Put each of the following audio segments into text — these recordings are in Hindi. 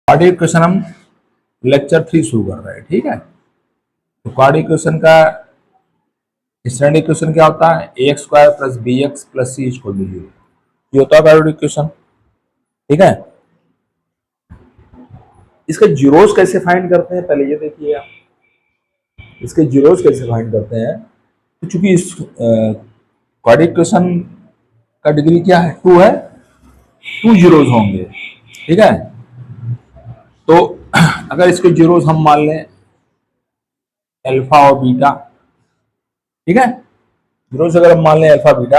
क्वाड्रेटिक इक्वेशन हम लेक्चर 3 शुरू कर रहे हैं, ठीक है। तो क्वाड्रेटिक इक्वेशन का स्टैंडर्ड इक्वेशन क्या होता है? ax square plus B x plus C equal to 0। ये होता है क्वाड्रेटिक इक्वेशन, ठीक है। इसके जीरोस कैसे फाइंड करते हैं पहले ये देखिए आप। इसके जीरोस कैसे फाइंड करते हैं? तो चूंकि इस क्वाड्रेटिक इक्वेशन का डिग्री क्या है? 2 है, 2 जीरोस होंगे, ठीक है। तो अगर इसके जीरोस हम मान लें अल्फा और बीटा, ठीक है। जीरोस अगर हम मान लें अल्फा बीटा,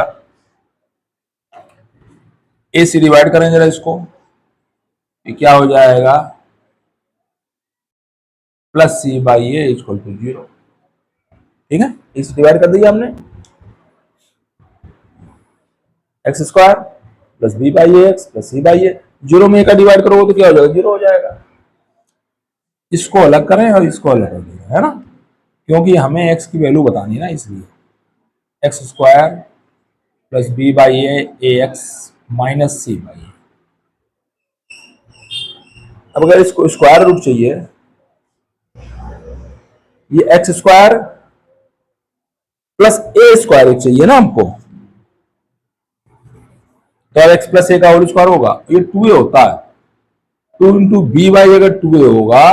ए से डिवाइड करें जरा इसको, ये क्या हो जाएगा? Plus C by A equal to 0, ठीक है। इसे डिवाइड कर दिया हमने, X square plus B by X plus C by A. 0 में ए का डिवाइड करोगे तो क्या हो जाएगा? 0 हो जाएगा। इसको अलग करें और इसको अलग कर दें, है ना, क्योंकि हमें एक्स की वैल्यू बतानी है ना, इसलिए X square plus B by A X minus C by A. अब अगर इसको स्क्वायर रूट चाहिए, ये X square plus A square चाहिए ना हमको, तो एक्स प्लस ए का होल स्क्वायर होगा, ये 2a होता है। 2 इंटू बी बाई अगर 2a होगा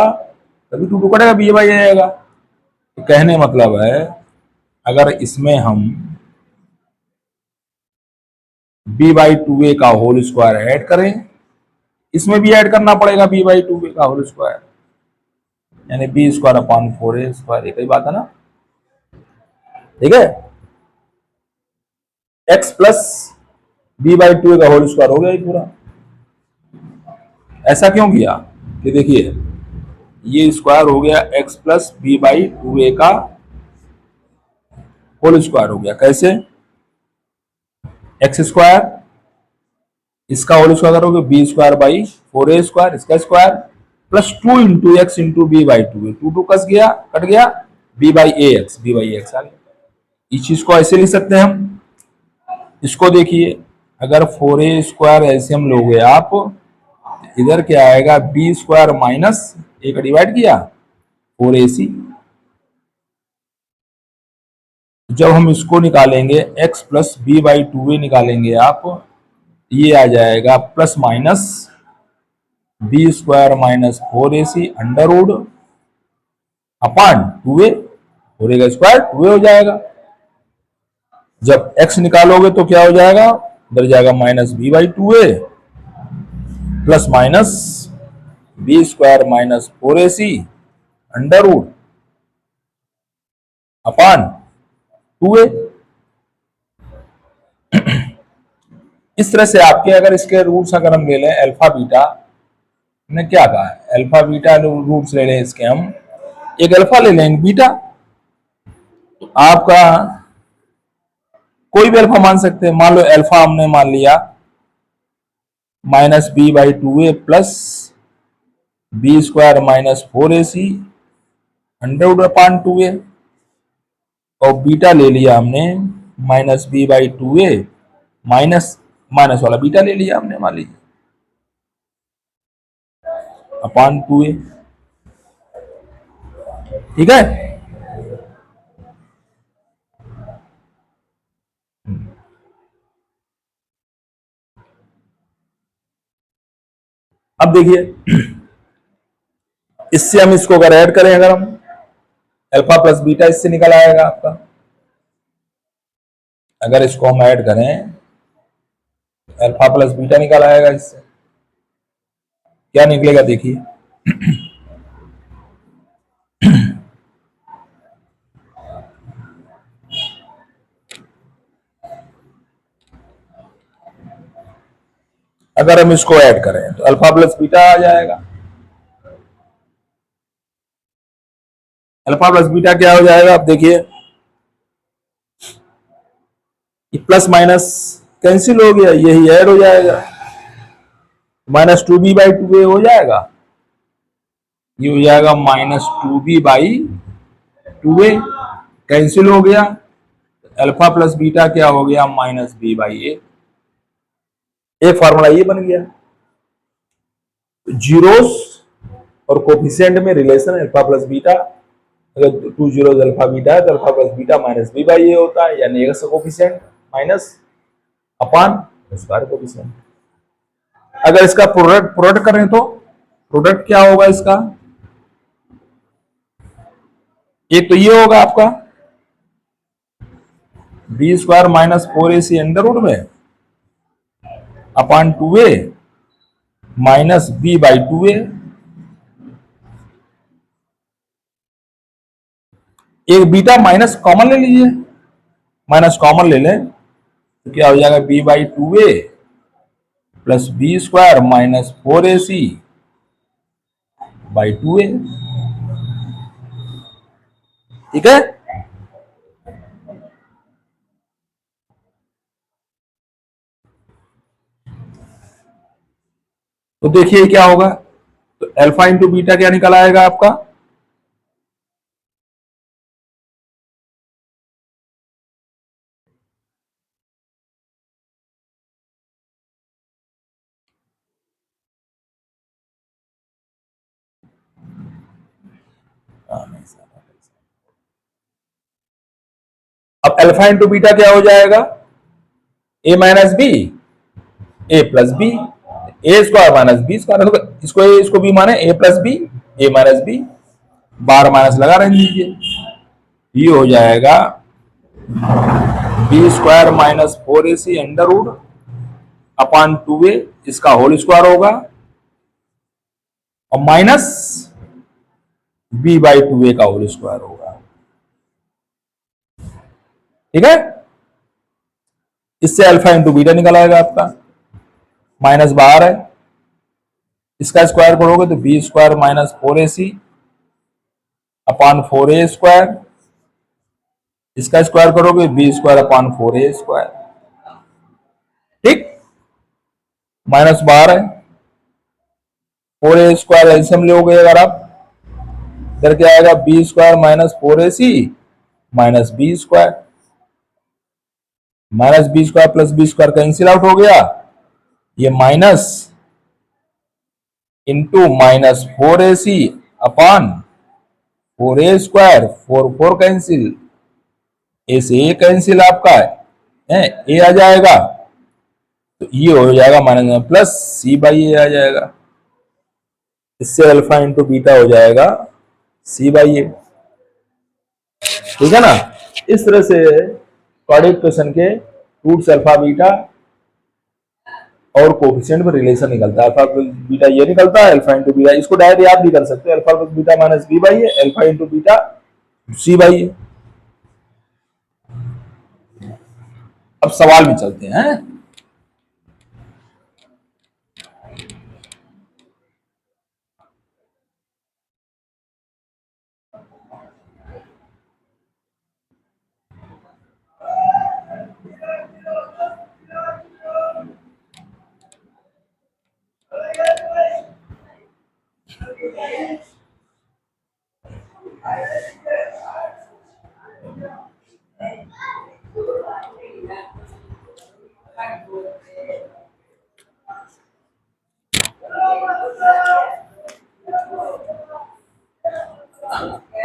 तभी 2 कटेगा, बी बाई आएगा। तो कहने मतलब है अगर इसमें हम b बाई 2a का होल स्क्वायर ऐड करें, इसमें भी ऐड करना पड़ेगा b बाई 2a का होल स्क्वायर, यानी B square upon 4a square, एक ही बात है ना, ठीक है। x plus B by 2a का होल स्क्वायर हो गया ये पूरा। ऐसा क्यों किया कि देखिए ये स्क्वायर हो गया x plus B by 2a का होल स्क्वायर हो गया। कैसे? एक्स स्क्वायर इसका होल स्क्वायर करोगे B square by 4a square, इसका square plus 2 into X into B by 2a, 2 कस गया, कट गया, B by A X, B by X आ गया। इस चीज को ऐसे लिख सकते हैं हम। इसको देखिए, अगर 4a स्क्वायर ऐसे हम लोगे आप, इधर क्या आएगा? बी स्क्वायर माइनस ए का डिवाइड किया 4ac। जब हम इसको निकालेंगे x plus B by 2a निकालेंगे आप, ये आ जाएगा plus minus B square minus 4ac under root upon 2a, 4a का स्क्वायर 2a हो जाएगा। जब x निकालोगे तो क्या हो जाएगा? इधर जाएगा minus B by 2a plus minus B square minus 4ac under root upon 2a। इस तरह से आपके अगर इसके रूट्स अगर हम ले लें अल्फा बीटा, ने क्या कहा है? अल्फा बीटा रूट्स ले लें इसके हम, एक अल्फा ले लेंगे बीटा, तो आपका कोई भी अल्फा मान सकते हैं। मान लो अल्फा हमने मान लिया minus B by 2a plus B square minus 4ac under root upon 2a, और बीटा ले लिया हमने minus B by 2a minus minus वाला बीटा ले लिया हमने, मान लीजिए अपान 2a, ठीक है। अब देखिए इससे हम इसको अगर ऐड करें, अगर हम अल्फा प्लस बीटा इससे निकल आएगा आपका। अगर इसको हम ऐड करें अल्फा प्लस बीटा निकल आएगा, इससे क्या निकलेगा देखिए। अगर हम इसको ऐड करें तो अल्फा प्लस बीटा आ जाएगा। अल्फा प्लस बीटा क्या हो जाएगा? आप देखिए प्लस माइनस कैंसिल हो गया, यही ऐड हो जाएगा, माइनस 2b बाई 2a हो जाएगा, ये हो जाएगा minus 2b by 2a, cancel हो गया। अल्फा प्लस बीटा क्या हो गया? माइनस बी बाई ए। एक फॉर्मूला ये बन गया। जीरोस और कोफिशिएंट में रिलेशन अल्फा प्लस बीटा, अगर 2 जीरोस अल्फा बीटा है तो alpha plus beta minus B by A होता है, यानी X coefficient minus upon square coefficient. अगर इसका प्रोडक्ट करें तो प्रोडक्ट क्या होगा इसका, एक तो ये होगा आपका B square minus 4ac under root में upon 2a minus B by 2a। एक बीटा माइनस कॉमन ले लीजिए, माइनस कॉमन ले लें तो क्या हो जाएगा B by 2a plus B square minus 4ac by 2a। ठीक है, तो देखिए क्या होगा, तो अल्फा इंटू बीटा क्या निकल आएगा आपका, अब अल्फा इंटू बीटा क्या हो जाएगा, A minus B A plus B, A square minus B square, इसको ए इसको बी माने A plus B A minus B, बार माइनस लगा रह लीजिए, ये हो जाएगा B square minus 4ac under root upon 2a, इसका होल स्क्वायर होगा और माइनस बी बाई 2a का होल स्क्वायर होगा। ठीक है, इससे अल्फा इंटू बीटा निकल आएगा आपका, माइनस बाहर है, इसका स्क्वायर करोगे तो B square minus 4ac upon 4a square, इसका स्क्वायर करोगे B square upon 4a square. ठीक, माइनस बाहर है, 4a स्क्वायर एल्सियम लोगे अगर आप, इधर क्या आएगा B square minus 4ac minus B square, minus B square plus B square cancel out हो गया, ये minus into minus 4ac upon 4a square, 4 cancel, A से ए कैंसिल आपका है ए आ जाएगा, तो ये हो जाएगा माइनस प्लस सी बाई ए आ जाएगा, इससे अल्फा इंटू बीटा हो जाएगा सी बाई ए। ठीक है ना, इस तरह से क्वाड्रेटिक इक्वेशन के रूट्स अल्फा बीटा और कोफिशिएंट में रिलेशन निकलता है, अल्फा प्लस बीटा ये निकलता है, अल्फा इंटू बीटा, इसको डायरेक्ट याद भी कर सकते हैं, alpha plus beta minus B by A, alpha into beta C by A. अब सवाल में चलते हैं।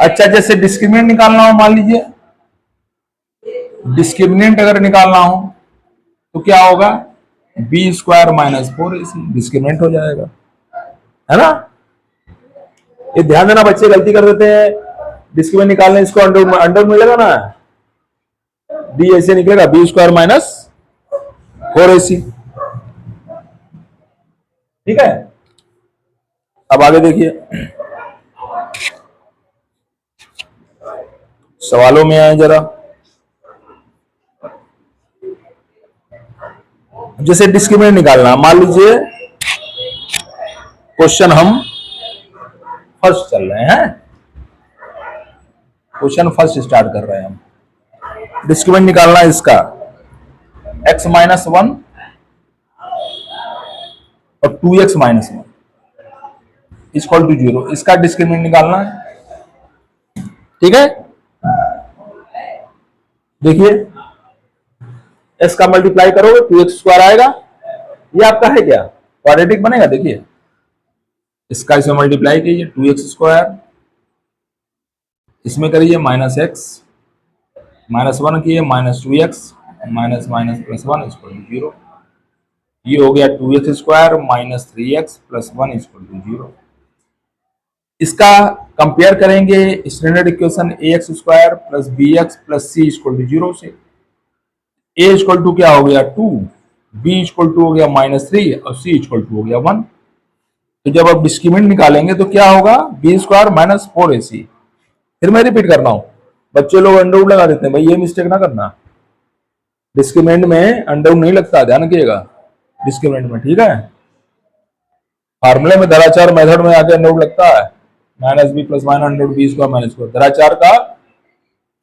अच्छा, जैसे डिस्क्रिमिनेंट निकालना हो, मान लीजिए डिस्क्रिमिनेंट अगर निकालना हो तो क्या होगा, B square minus 4ac discriminant हो जाएगा, है ना। ये ध्यान देना, बच्चे गलती कर देते हैं, डिस्क्रिमिनेंट निकालने इसको अंडर मिलेगा ना, बी ऐसे निकलेगा बी स्क्वायर माइनस 4ac। ठीक है, अब आगे देखिए, सवालों में आए जरा, जैसे डिस्क्रिमिनेंट निकालना, मान लीजिए क्वेश्चन हम फर्स्ट चल रहे हैं, क्वेश्चन फर्स्ट स्टार्ट कर रहे हैं हम, डिस्क्रिमिनेंट निकालना है इसका x माइनस 1 और 2x माइनस 1 इक्वल टू 0, इसका डिस्क्रिमिनेंट निकालना है। ठीक है, देखिए x का मल्टीप्लाई करोगे 2x स्क्वायर आएगा, ये आपका है क्या, क्वाड्रेटिक बनेगा, देखिए इसका इसमें मल्टीप्लाई कीजिए 2x², इसमें करिए -x, -1 किए -2x, माइनस माइनस +1 = 0। ये हो गया 2x² -3x + 1 = 0। इसका कंपेयर करेंगे standard equation ax² + bx + c = 0 से। a = क्या हो गया 2, b = हो गया -3 और c = हो गया 1। तो जब आप डिस्क्रिमिनेंट निकालेंगे तो क्या होगा b² - 4ac। फिर मैं रिपीट कर रहा हूं, बच्चे लोग अंडर रूट लगा देते हैं, भाई ये मिस्टेक ना करना। डिस्क्रिमिनेंट में अंडर रूट नहीं लगता, ध्यान रखिएगा डिस्क्रिमिनेंट में, ठीक है। फार्मूले में दराचार मेथड में आके अंडर रूट लगता है, -b + -√b² - दराचार का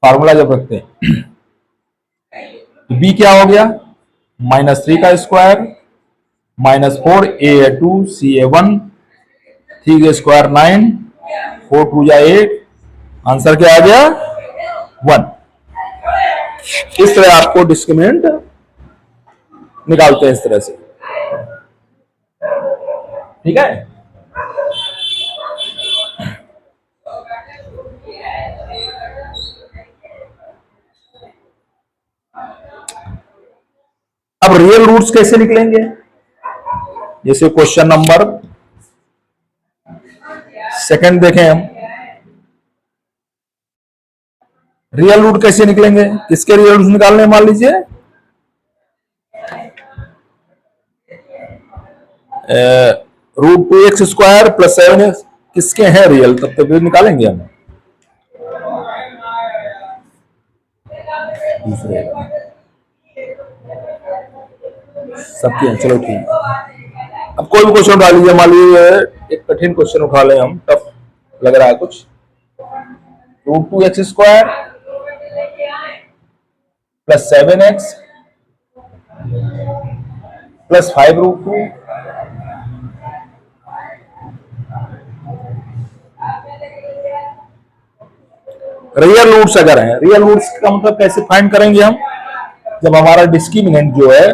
फार्मूला जब रखते हैं। तो b क्या हो गया -3 का स्क्वायर -4 a है 2 c है 1 3 का स्क्वायर 9 4 2 जा 8, आंसर क्या आ गया 1। इस तरह आपको डिस्क्रिमिनेंट निकालते हैं, इस तरह से, ठीक है। अब रियल रूट्स कैसे निकलेंगे, जैसे क्वेश्चन नंबर सेकंड देखें हम। रियल रूट कैसे निकलेंगे, किसके रियल रूट निकालने, मान लीजिए √2x² + 7x किसके हैं रियल, तब तक निकालेंगे हम दूसरे सबके हैं। चलो ठीक है, अब कोई भी क्वेश्चन उठा लीजिए, मान लीजिए एक कठिन क्वेश्चन उठा लें हम, टफ लग रहा है कुछ। √2x² + 7x + 5√2 रियल रूट्स अगर है, रियल रूट्स का मतलब कैसे फाइंड करेंगे हम, जब हमारा डिस्क्रिमिनेंट जो है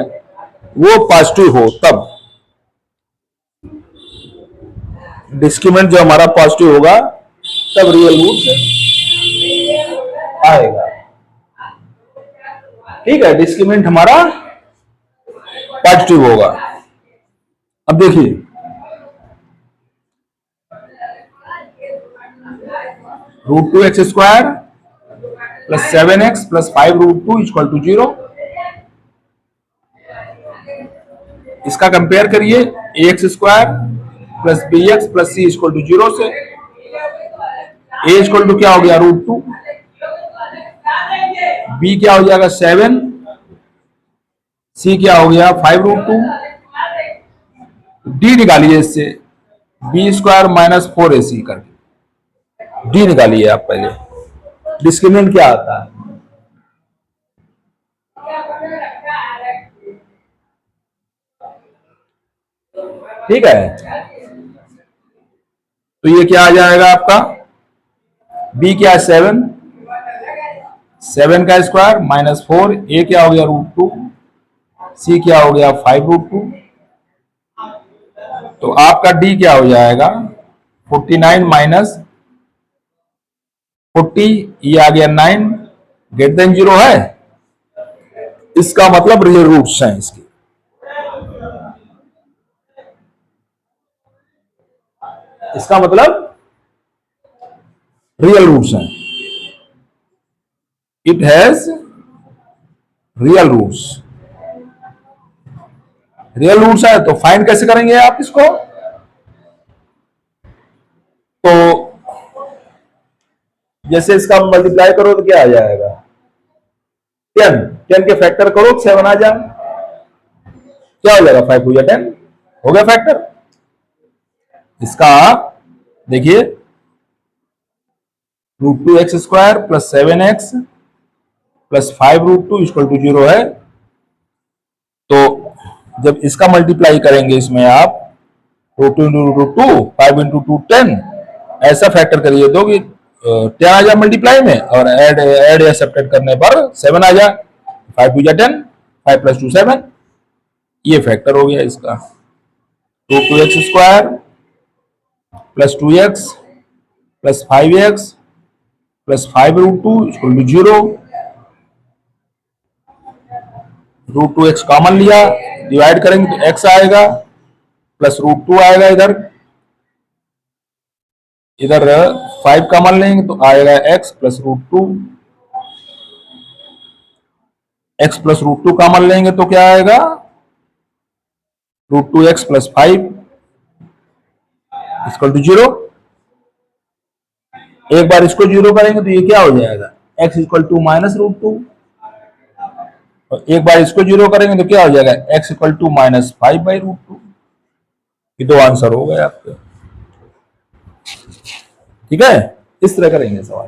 वो पॉजिटिव हो, तब डिस्क्रिमिनेंट जो हमारा पॉजिटिव होगा तब रियल रूट आएगा, ठीक है। डिस्क्रिमिनेंट हमारा पॉजिटिव होगा। अब देखिए √2x² + 7x + 5√2 = 0। इसका कंपेयर करिए ax² + bx + c = 0 से। a = क्या हो गया √2, b क्या हो जाएगा 7, c क्या हो गया 5√2। d निकालिए इससे, b² - 4ac करके d निकालिए आप पहले, डिस्क्रिमिनेंट क्या आता है, ठीक है। तो ये क्या आ जाएगा आपका, b क्या है 7, 7 का स्क्वायर -4, a क्या हो गया √2, c क्या हो गया 5√2। तो आपका d क्या हो जाएगा 49 - 40, ये आ गया 9 > 0 है। इसका मतलब रियल रूट्स हैं इसके, इसका मतलब रियल रूट्स हैं, it has real roots. Real roots है तो फाइंड कैसे करेंगे आप इसको, तो जैसे इसका मल्टीप्लाई करो तो क्या आ जाएगा 10, 10 के फैक्टर करो 7 आ जाए, क्या हो जाएगा 5 2 10 हो गया फैक्टर। इसका देखिए √2x² + 7x + 5√2 = 0 है। तो जब इसका मल्टीप्लाई करेंगे इसमें आप √2 × 2 5 × 2 10, ऐसा फैक्टर करिए दो कि 10 आ जाए मल्टीप्लाई में, और ऐड या सब्ट्रैक्ट करने पर 7 आ जाए, 5 2 10, 5 + 2 7, ये फैक्टर हो गया इसका। √2x² plus 2x plus 5x plus 5√2 equal to 0। √2x common लिया, डिवाइड करेंगे तो x आएगा प्लस √2 आएगा, इधर इधर 5 कॉमन लेंगे तो आएगा x plus √2। x plus √2 common लेंगे तो क्या आएगा, √2x प्लस 5 इक्वल टू 0। एक बार इसको 0 करेंगे तो ये क्या हो जाएगा, x इक्वल टू माइनस √2। और एक बार इसको 0 करेंगे तो क्या हो जाएगा, x इक्वल टू माइनस 5/√2। ये दो आंसर हो गए आपके। ठीक है, इस तरह करेंगे सवाल।